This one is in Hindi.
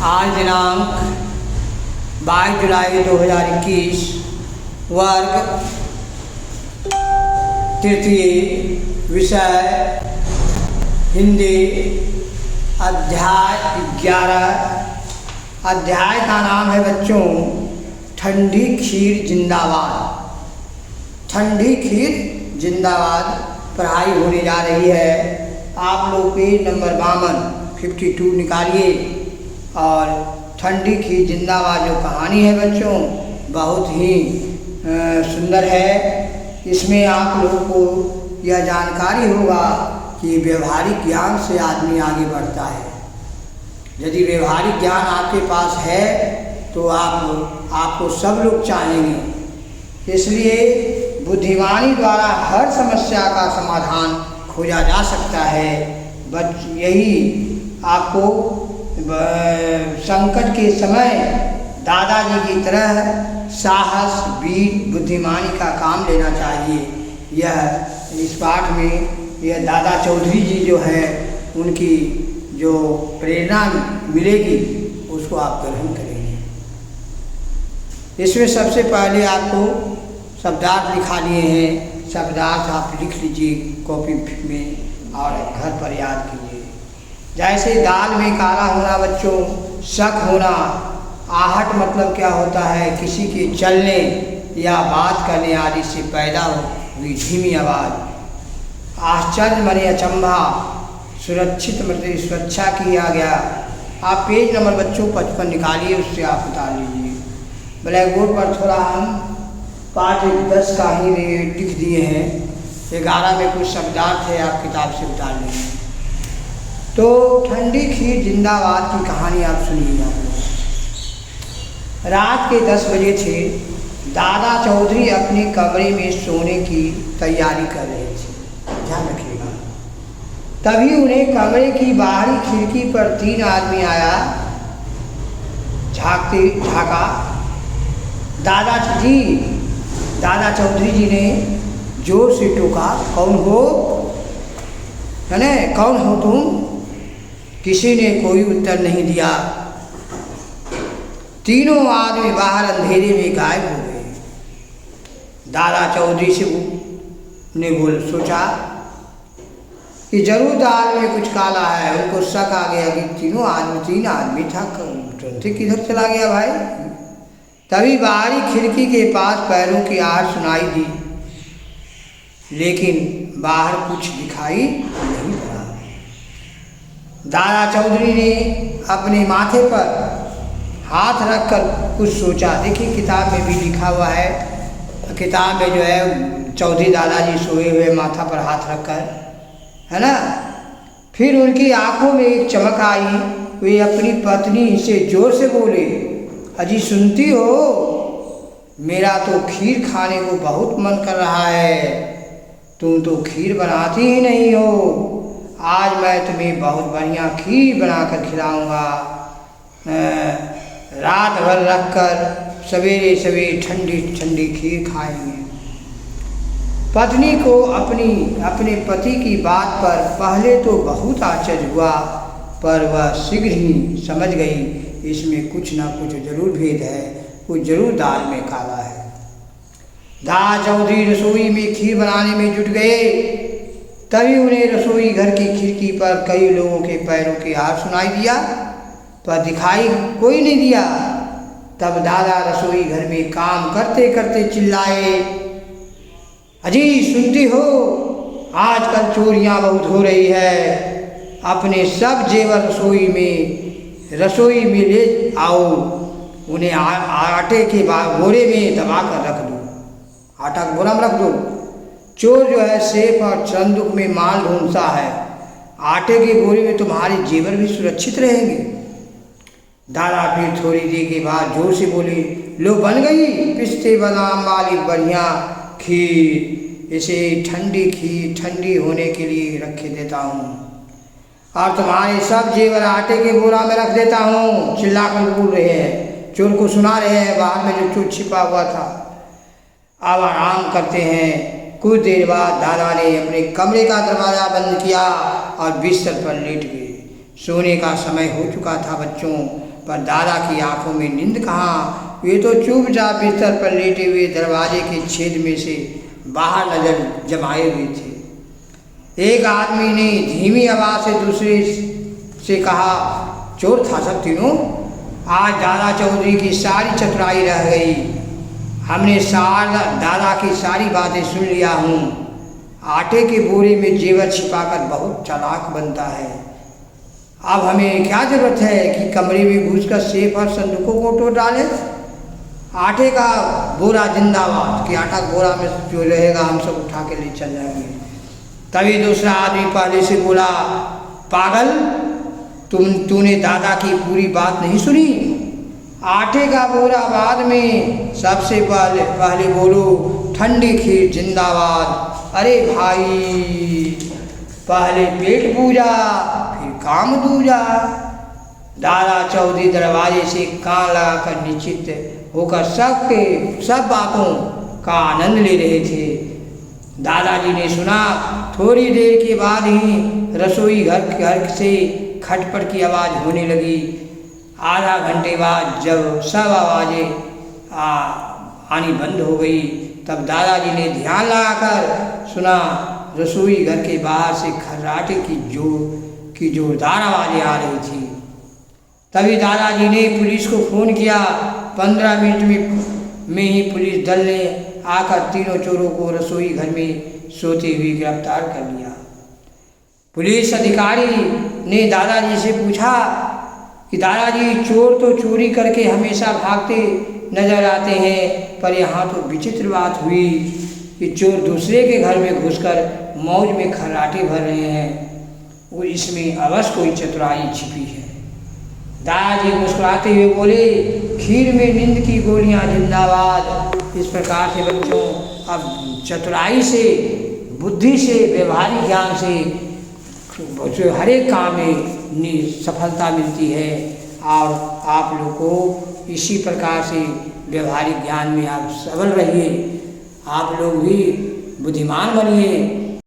आज दिनांक 22 जुलाई 2021 वर्ग तृतीय विषय हिंदी अध्याय 11। अध्याय का नाम है बच्चों ठंडी खीर जिंदाबाद। ठंडी खीर जिंदाबाद पढ़ाई होने जा रही है। आप लोग पेज नंबर 52 निकालिए और ठंडी खीर जिंदाबाद जो कहानी है बच्चों बहुत ही सुंदर है। इसमें आप लोगों को यह जानकारी होगा कि व्यवहारिक ज्ञान से आदमी आगे बढ़ता है। यदि व्यवहारिक ज्ञान आपके पास है तो आपको सब लोग चाहेंगे। इसलिए बुद्धिमानी द्वारा हर समस्या का समाधान खोजा जा सकता है। यही आपको संकट के समय दादाजी की तरह साहस वीर बुद्धिमानी का काम लेना चाहिए। यह इस पाठ में यह दादा चौधरी जी जो है उनकी जो प्रेरणा मिलेगी उसको आप ग्रहण करेंगे। इसमें सबसे पहले आपको शब्दार्थ लिखा लिए हैं। शब्दार्थ आप लिख लीजिए कॉपी में और घर पर याद कीजिए। जैसे दाल में काला होना बच्चों, शक होना। आहट मतलब क्या होता है? किसी के चलने या बात करने आदि से पैदा हुई धीमी आवाज़। आश्चर्य माने अचंभा। सुरक्षित मतलब सुरक्षा किया गया। आप पेज नंबर बच्चों 55 निकालिए, उससे आप उतार लीजिए। ब्लैक बोर्ड पर थोड़ा हम पाठ 10 का ही लिख दिए हैं। 11 में कुछ शब्दार्थ है, आप किताब से उतार लेंगे। तो ठंडी खीर जिंदाबाद की कहानी आप सुनिएगा। रात के 10 बजे थे। दादा चौधरी अपने कमरे में सोने की तैयारी कर रहे थे। ध्यान रखिएगा। तभी उन्हें कमरे की बाहरी खिड़की पर 3 आदमी आया। झाँका। दादा चौधरी जी ने जोर से टोका, कौन हो? कौन हो तुम? किसी ने कोई उत्तर नहीं दिया। तीनों आदमी बाहर अंधेरे में गायब हो गए। दादा चौधरी से ने सोचा कि जरूर दाल में कुछ काला है। उनको शक आ गया कि 3 आदमी था, किधर चला गया भाई? तभी बाहरी खिड़की के पास पैरों की आहट सुनाई दी, लेकिन बाहर कुछ दिखाई नहीं पड़ा। दादा चौधरी ने अपने माथे पर हाथ रखकर कुछ सोचा। देखिए किताब में भी लिखा हुआ है। किताब में जो है चौधरी दादाजी सोए हुए माथा पर हाथ रखकर, है ना। फिर उनकी आंखों में एक चमक आई। वे अपनी पत्नी से जोर से बोले, अजी सुनती हो? मेरा तो खीर खाने को बहुत मन कर रहा है। तुम तो खीर बनाती ही नहीं हो। आज मैं तुम्हें बहुत बढ़िया खीर बनाकर खिलाऊंगा। रात भर रखकर सवेरे सवेरे ठंडी ठंडी खीर खाएंगे। पत्नी को अपने पति की बात पर पहले तो बहुत आश्चर्य हुआ, पर वह शीघ्र ही समझ गई इसमें कुछ ना कुछ जरूर भेद है, कुछ जरूर दाल में काला है। दादा चौधरी रसोई में खीर बनाने में जुट गए। तभी उन्हें रसोई घर की खिड़की पर कई लोगों के पैरों की आहट सुनाई दिया, पर दिखाई कोई नहीं दिया। तब दादा रसोई घर में काम करते करते चिल्लाए, अजी सुनती हो? आजकल चोरियां बहुत हो रही है। अपने सब जेवर रसोई में ले आओ। उन्हें आटे के बोरे में दबा कर रख दो। आटा के बोरा में रख दो। चोर जो है सेफ और संदूक में माल ढूंढता है। आटे के बोरे में तुम्हारे जेवर भी सुरक्षित रहेंगे। दादा फिर थोड़ी देर के बाद जोर से बोले, लो बन गई पिस्ते बादाम वाली बढ़िया खीर। इसे ठंडी होने के लिए रखे देता हूँ और तुम्हारे सब जेवर आटे के बोरा में रख देता हूँ। चिल्ला कर बोल रहे हैं, चोर को सुना रहे हैं बाहर में जो चोर छिपा हुआ था। अब आराम करते हैं। कुछ देर बाद दादा ने अपने कमरे का दरवाज़ा बंद किया और बिस्तर पर लेट गए। सोने का समय हो चुका था बच्चों। पर दादा की आंखों में नींद कहाँ। वे तो चुपचाप बिस्तर पर लेटे हुए दरवाजे के छेद में से बाहर नजर जमाए हुए थे। एक आदमी ने धीमी आवाज से दूसरे से कहा, चोर था सब तीनों। आज दादा चौधरी की सारी चतुराई रह गई। हमने दादा की सारी बातें सुन लिया हूँ। आटे के बोरे में जेवर छिपाकर बहुत चालाक बनता है। अब हमें क्या जरूरत है कि कमरे में घुसकर सेफ और संदूकों को तोड़ डालें। आटे का बोरा जिंदाबाद, कि आटा बोरा में जो रहेगा हम सब उठा के ले चल जाएंगे। तभी दूसरा आदमी पहले से बोला, पागल, तूने दादा की पूरी बात नहीं सुनी। आटे का बोरा बाद में, सबसे पहले बोलो ठंडी खीर जिंदाबाद। अरे भाई, पहले पेट पूजा फिर काम दूजा। दादा चौधरी दरवाजे से कान लगाकर निश्चित होकर सब बातों का आनंद ले रहे थे। दादाजी ने सुना, थोड़ी देर के बाद ही रसोई घर से खटपट की आवाज़ होने लगी। आधा घंटे बाद जब सब आवाज़ें आनी बंद हो गई, तब दादाजी ने ध्यान लगाकर सुना, रसोई घर के बाहर से खर्राटे की जोरदार आवाज़ें आ रही थी। तभी दादाजी ने पुलिस को फ़ोन किया। 15 मिनट में ही पुलिस दल ने आकर तीनों चोरों को रसोई घर में सोते हुए गिरफ्तार कर लिया। पुलिस अधिकारी ने दादाजी से पूछा कि दादाजी, चोर तो चोरी करके हमेशा भागते नजर आते हैं, पर यहाँ तो विचित्र बात हुई कि चोर दूसरे के घर में घुसकर मौज में खर्राटे भर रहे हैं। वो इसमें अवश्य कोई चतुराई छिपी है। दादाजी मुस्कुराते हुए बोले, खीर में नींद की गोलियां जिंदाबाद। इस प्रकार से बच्चों, अब चतुराई से, बुद्धि से, व्यवहारिक ज्ञान से हर एक काम में सफलता मिलती है। और आप लोग को इसी प्रकार से व्यवहारिक ज्ञान में आप सबल रहिए। आप लोग भी बुद्धिमान बनिए।